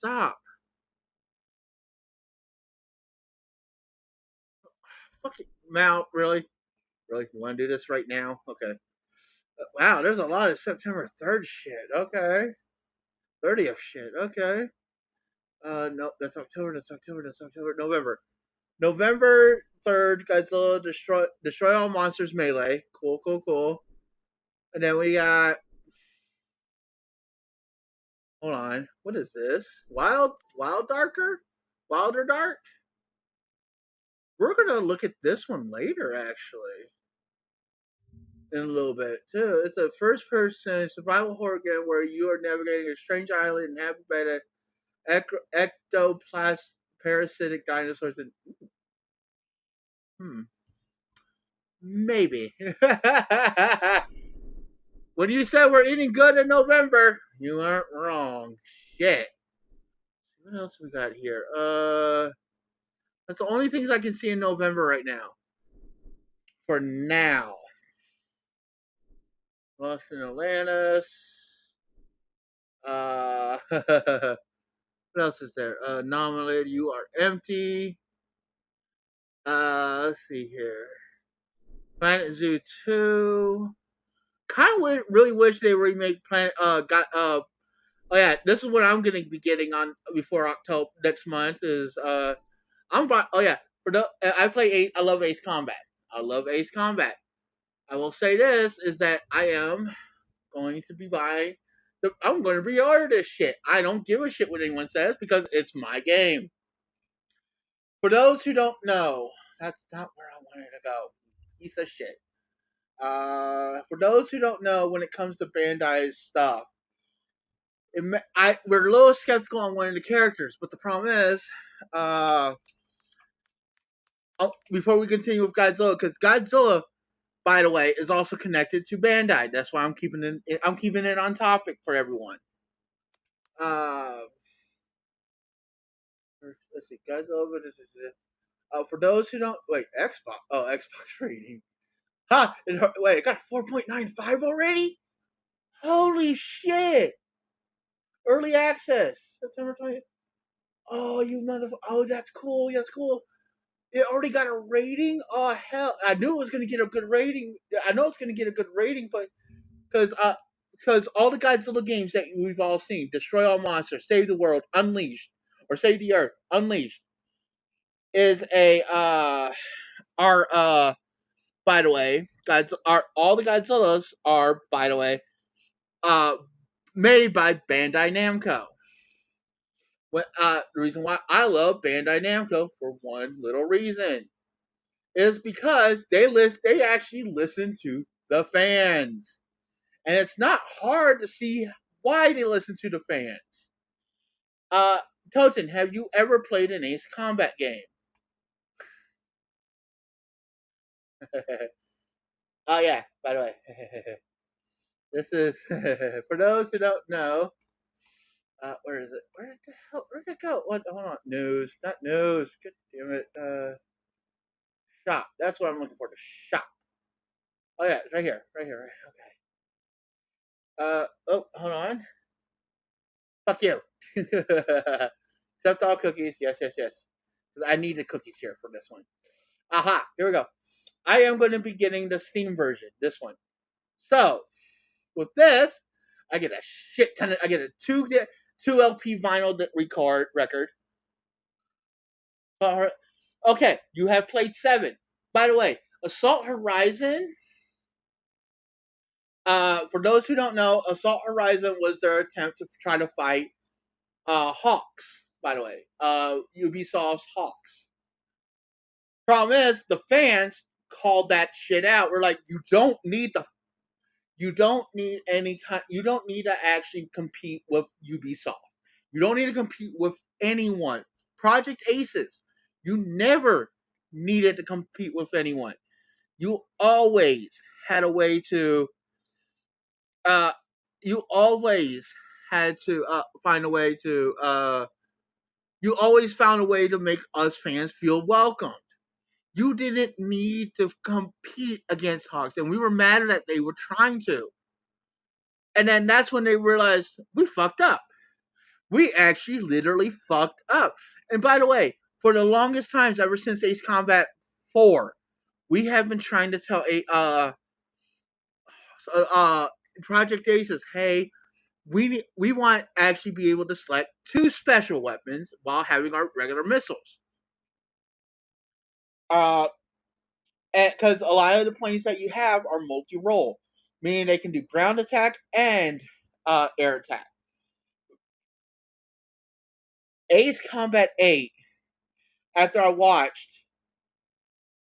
stop. Fucking Mal, really? Really? You want to do this right now? Okay. Wow, there's a lot of September 3rd shit. Okay. 30th shit. Okay. No, that's October. That's October. That's October. November. November 3rd, Godzilla destroy all monsters melee. Cool, cool, cool. And then we got. Hold on. What is this? Wilder Dark? We're going to look at this one later, actually. In a little bit, too. It's a first person survival horror game where you are navigating a strange island inhabited by the ectoplasm parasitic dinosaurs. And, maybe. When you said we're eating good in November, you aren't wrong. Shit. What else we got here? That's the only things I can see in November right now. For now. Lost in Atlantis. What else is there? Nominated, You Are Empty. Let's see here. Planet Zoo 2. Kind of really wish they remake Planet. Oh yeah, this is what I'm gonna be getting on before October next month. Is I'm by. Oh yeah, I play. I love Ace Combat. I love Ace Combat. I will say this is that I am going to be buying. I'm going to reorder this shit. I don't give a shit what anyone says because it's my game. For those who don't know, that's not where I wanted to go. Piece of shit. For those who don't know, when it comes to Bandai's stuff, we're a little skeptical on one of the characters, but the problem is, before we continue with Godzilla, because Godzilla, by the way, is also connected to Bandai. That's why I'm keeping it on topic for everyone. Let's see, Godzilla. For those who don't Xbox. Oh, Xbox rating. Ha! It got 4.95 already. Holy shit! Early access, September 20th. Oh, you motherfucker! Oh, that's cool. That's cool. It already got a rating. Oh hell! I knew it was gonna get a good rating. I know it's gonna get a good rating, but because all the Godzilla games that we've all seen, Destroy All Monsters, Save the World, Unleashed, or Save the Earth, Unleashed, is a are by the way, all the Godzillas are, by the way, made by Bandai Namco. The reason why I love Bandai Namco for one little reason is because they actually listen to the fans, and it's not hard to see why they listen to the fans. Toten, have you ever played an Ace Combat game? Oh yeah, by the way, this is for those who don't know. Where is it? Where the hell? Where'd it go? What? Hold on. News, not news. God damn it. Shop. That's what I'm looking for. The shop. Oh yeah, it's right here. Right here. Right. Okay. Oh, hold on. Fuck you. Accept all cookies. Yes, yes, yes. I need the cookies here for this one. Aha. Here we go. I am going to be getting the Steam version. This one. So, with this, I get a shit ton of. I get a two LP vinyl record. Okay, you have played 7. By the way, Assault Horizon. For those who don't know, Assault Horizon was their attempt to try to fight Hawks. By the way, Ubisoft's Hawks. Problem is, the fans called that shit out. We're like, you don't need to actually compete with Ubisoft. You don't need to compete with anyone. Project Aces. You never needed to compete with anyone. You always had a way to. You always had to find a way to. You always found a way to make us fans feel welcomed. You didn't need to compete against Hawks, and we were mad that they were trying to. And then that's when they realized we fucked up. We actually literally fucked up. And by the way, for the longest times, ever since Ace Combat 4, we have been trying to tell uh, uh, Project Ace is, hey, we want to actually be able to select 2 special weapons while having our regular missiles. Because a lot of the planes that you have are multi-role, meaning they can do ground attack and air attack. Ace Combat 8, after I watched,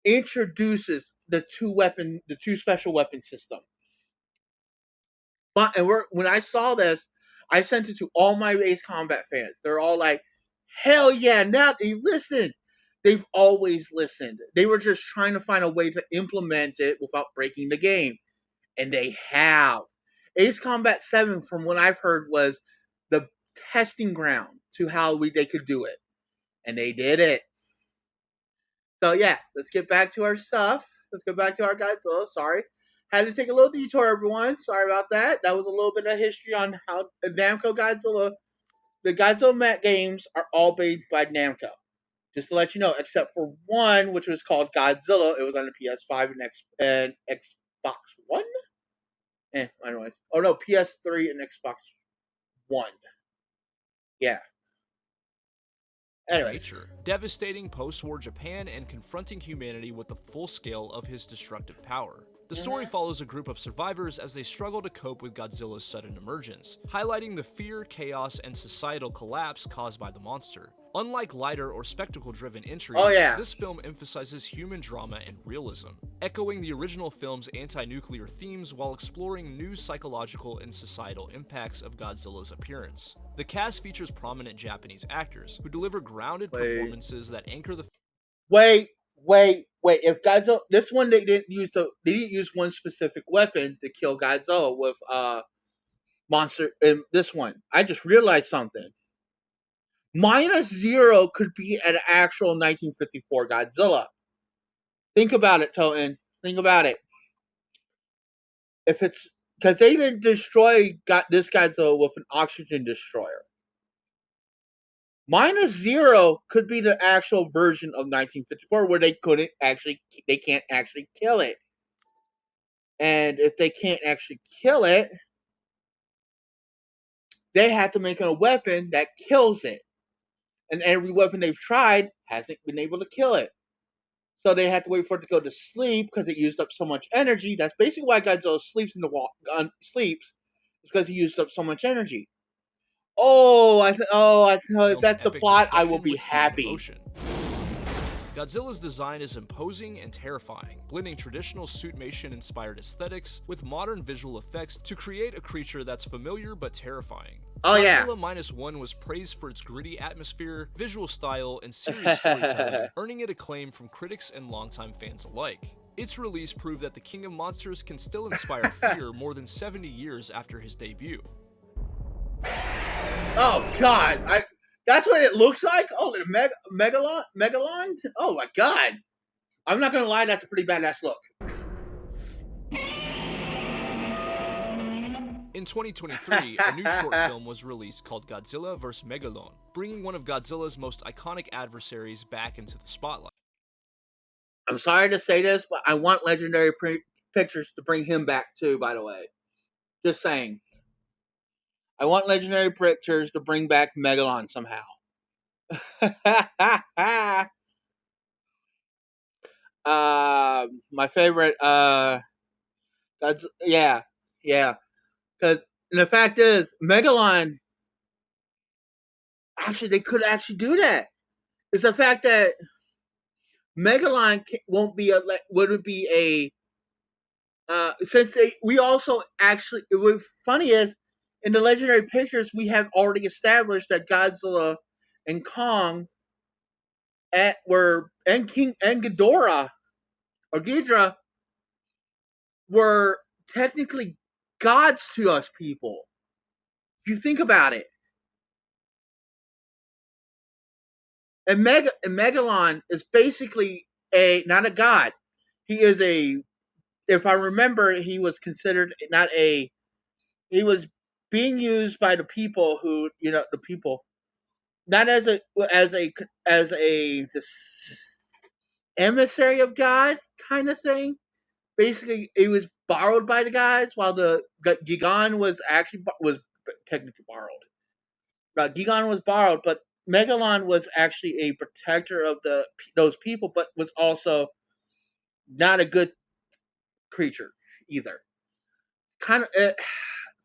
introduces the two special weapon system. But when I saw this, I sent it to all my Ace Combat fans. They're all like, "Hell yeah!" Now they listened. They've always listened. They were just trying to find a way to implement it without breaking the game, and they have. Ace Combat 7, from what I've heard, was the testing ground to how they could do it, and they did it. So yeah, let's get back to our stuff. Let's go back to our Godzilla. Sorry, had to take a little detour, everyone. Sorry about that. That was a little bit of history on how Namco Godzilla. The Godzilla games are all made by Namco. Just to let you know, except for one, which was called Godzilla. It was on the PS5 and Xbox One. Anyways. Oh no, PS3 and Xbox One. Yeah. Anyway. Nature, devastating post-war Japan and confronting humanity with the full scale of his destructive power. The story follows a group of survivors as they struggle to cope with Godzilla's sudden emergence, highlighting the fear, chaos, and societal collapse caused by the monster. Unlike lighter or spectacle-driven entries, this film emphasizes human drama and realism, echoing the original film's anti-nuclear themes while exploring new psychological and societal impacts of Godzilla's appearance. The cast features prominent Japanese actors who deliver grounded performances that anchor the. Wait. If Godzilla, this one they didn't use one specific weapon to kill Godzilla with monster. In this one, I just realized something. -0 could be an actual 1954 Godzilla. Think about it, Toten. Think about it. If it's because they didn't got this Godzilla with an oxygen destroyer. -0 could be the actual version of 1954 where they can't actually kill it. And if they can't actually kill it, they have to make a weapon that kills it. And every weapon they've tried hasn't been able to kill it. So they had to wait for it to go to sleep because it used up so much energy. That's basically why Godzilla sleeps sleeps, is because he used up so much energy. If that's the plot, I will be happy. Godzilla's design is imposing and terrifying, blending traditional suitmation-inspired aesthetics with modern visual effects to create a creature that's familiar but terrifying. Godzilla -1 was praised for its gritty atmosphere, visual style, and serious storytelling, earning it acclaim from critics and longtime fans alike. Its release proved that the King of Monsters can still inspire fear more than 70 years after his debut. Oh god, that's what it looks like? Oh, the Megalon? Oh my god. I'm not gonna lie, that's a pretty badass look. In 2023, a new short film was released called Godzilla vs. Megalon, bringing one of Godzilla's most iconic adversaries back into the spotlight. I'm sorry to say this, but I want Legendary Pictures to bring him back too, by the way. Just saying. I want Legendary Pictures to bring back Megalon somehow. My favorite, yeah. Because the fact is, Megalon, actually, they could actually do that. It's the fact that Megalon wouldn't be since we also actually, what's funny is, in the Legendary Pictures, we have already established that Godzilla and Kong and King and Ghidorah or Ghidra were technically gods to us people. If you think about it. And Megalon is basically not a god. He is if I remember, he was considered he was being used by the people who, the people, not as a this emissary of God kind of thing. Basically, it was borrowed by the gods, while the Gigan was technically borrowed. Gigan was borrowed, but Megalon was actually a protector of those people, but was also not a good creature either. Kind of,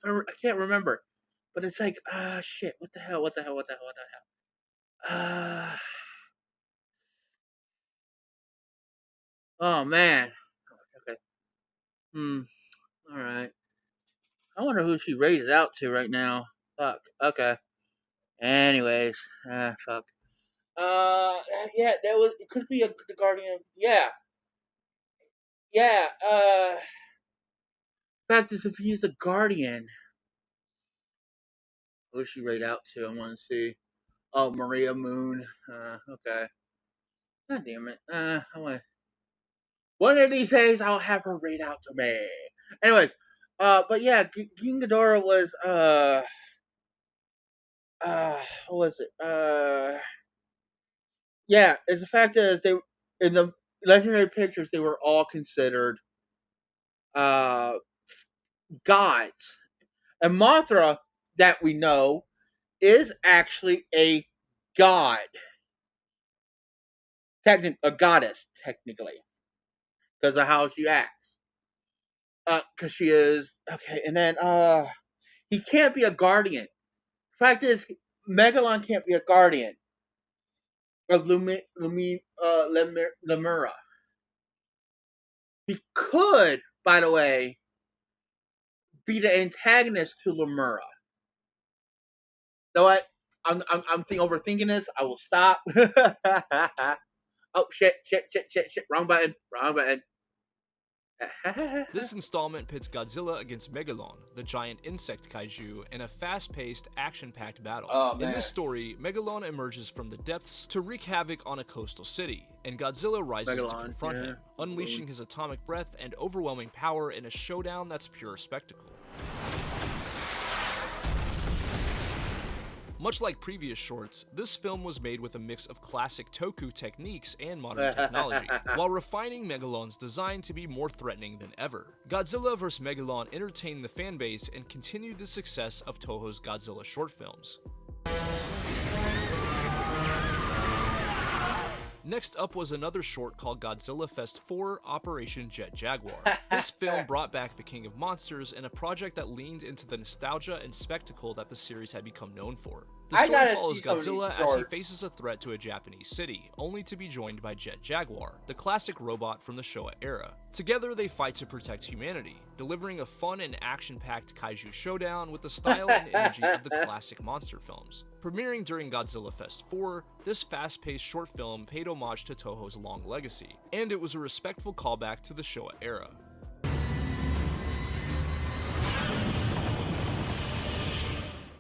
I can't remember, but it's like, shit, what the hell, what the hell, what the hell, what the hell? Oh man. Okay. All right. I wonder who she rated out to right now. Fuck. Okay. Anyways, fuck. Yeah, that was. It could be the Guardian. Yeah, yeah. Fact is, if he's the Guardian, who's she rate out to? I want to see. Oh, Maria Moon. Okay. God damn it. I want. One of these days, I'll have her rate out to me. Anyways, but yeah, King Ghidorah was what was it? Yeah, it's the fact that they in the legendary pictures they were all considered uh gods. And Mothra, that we know, is actually a god. A goddess, technically. Because of how she acts. Because she is okay, and then he can't be a guardian. Fact is, Megalon can't be a guardian of Lemura. He could, by the way, be the antagonist to Lemura. You know what? I'm overthinking this. I will stop. Oh shit! Wrong button. This installment pits Godzilla against Megalon, the giant insect kaiju, in a fast-paced, action-packed battle. Oh, man. In this story, Megalon emerges from the depths to wreak havoc on a coastal city, and Godzilla rises to confront him, unleashing his atomic breath and overwhelming power in a showdown that's pure spectacle. Much like previous shorts, this film was made with a mix of classic Toku techniques and modern technology, while refining Megalon's design to be more threatening than ever. Godzilla vs. Megalon entertained the fanbase and continued the success of Toho's Godzilla short films. Next up was another short called Godzilla Fest 4 Operation Jet Jaguar. This film brought back the King of Monsters in a project that leaned into the nostalgia and spectacle that the series had become known for. The story follows Godzilla as he faces a threat to a Japanese city, only to be joined by Jet Jaguar, the classic robot from the Showa era. Together they fight to protect humanity, delivering a fun and action-packed kaiju showdown with the style and energy of the classic monster films. Premiering during Godzilla Fest 4, this fast-paced short film paid homage to Toho's long legacy, and it was a respectful callback to the Showa era.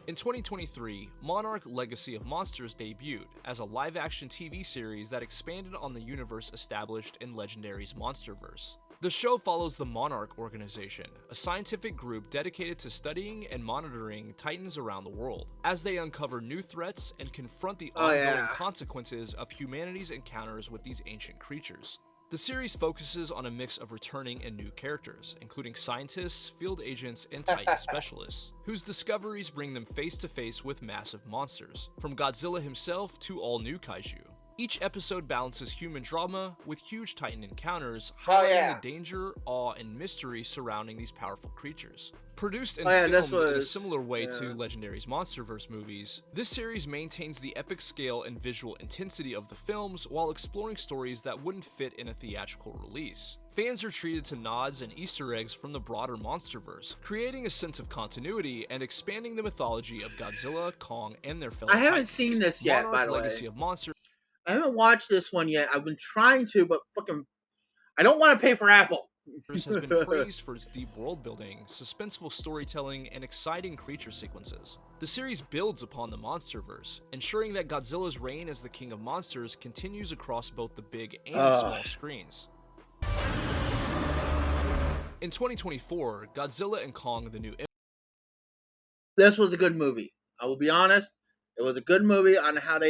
In 2023, Monarch Legacy of Monsters debuted as a live-action TV series that expanded on the universe established in Legendary's Monsterverse. The show follows the Monarch Organization, a scientific group dedicated to studying and monitoring titans around the world, as they uncover new threats and confront the ongoing consequences of humanity's encounters with these ancient creatures. The series focuses on a mix of returning and new characters, including scientists, field agents, and Titan specialists, whose discoveries bring them face to face with massive monsters, from Godzilla himself to all new kaiju. Each episode balances human drama with huge Titan encounters, highlighting the danger, awe, and mystery surrounding these powerful creatures. Produced and filmed in a similar way to Legendary's Monsterverse movies, this series maintains the epic scale and visual intensity of the films while exploring stories that wouldn't fit in a theatrical release. Fans are treated to nods and Easter eggs from the broader Monsterverse, creating a sense of continuity and expanding the mythology of Godzilla, Kong, and their fellow I haven't Titans. seen this yet, Monarch by the Legacy way. of Monsters. I haven't watched this one yet. I've been trying to, but fucking, I don't want to pay for Apple. Has been praised for its deep world building, suspenseful storytelling, and exciting creature sequences. The series builds upon the Monsterverse, ensuring that Godzilla's reign as the king of monsters continues across both the big and small screens. In 2024, Godzilla and Kong: The New this was a good movie. I will be honest. It was a good movie on how they